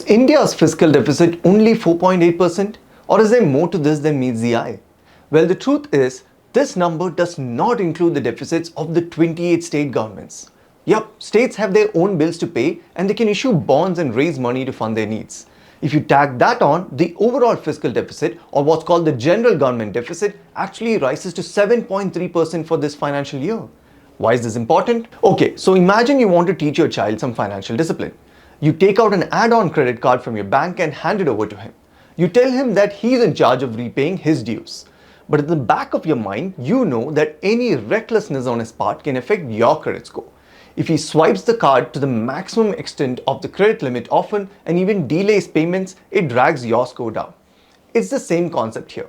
India's fiscal deficit only 4.8%? Or is there more to this than meets the eye? Well, the truth is, this number does not include the deficits of the 28 state governments. Yup, states have their own bills to pay and they can issue bonds and raise money to fund their needs. If you tag that on, the overall fiscal deficit, or what's called the general government deficit, actually rises to 7.3% for this financial year. Why is this important? Okay, so imagine you want to teach your child some financial discipline. You take out an add-on credit card from your bank and hand it over to him. You tell him that he's in charge of repaying his dues. But in the back of your mind, you know that any recklessness on his part can affect your credit score. If he swipes the card to the maximum extent of the credit limit often and even delays payments, it drags your score down. It's the same concept here.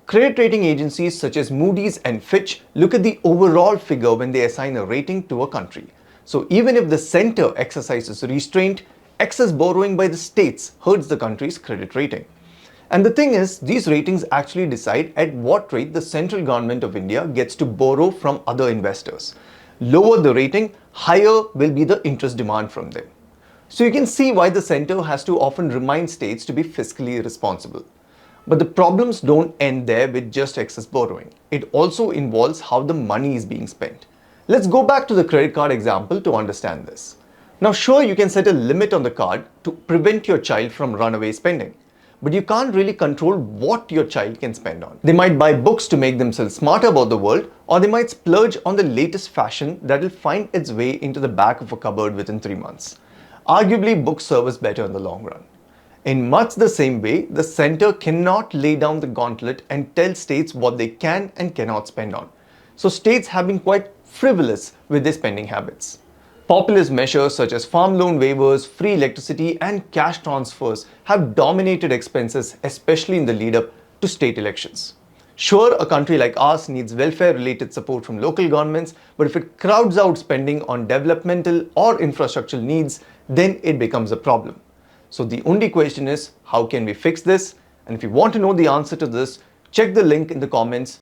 Credit rating agencies such as Moody's and Fitch look at the overall figure when they assign a rating to a country. So even if the center exercises restraint, excess borrowing by the states hurts the country's credit rating. And the thing is, these ratings actually decide at what rate the central government of India gets to borrow from other investors. Lower the rating, higher will be the interest demand from them. So you can see why the center has to often remind states to be fiscally responsible. But the problems don't end there with just excess borrowing. It also involves how the money is being spent. Let's go back to the credit card example to understand this. Now sure, you can set a limit on the card to prevent your child from runaway spending. But you can't really control what your child can spend on. They might buy books to make themselves smarter about the world, or they might splurge on the latest fashion that will find its way into the back of a cupboard within 3 months. Arguably, books serve us better in the long run. In much the same way, the center cannot lay down the gauntlet and tell states what they can and cannot spend on. So states have been quite frivolous with their spending habits. Populist measures such as farm loan waivers, free electricity and cash transfers have dominated expenses, especially in the lead up to state elections. Sure, a country like ours needs welfare-related support from local governments, but if it crowds out spending on developmental or infrastructural needs, then it becomes a problem. So the only question is, how can we fix this? And if you want to know the answer to this, check the link in the comments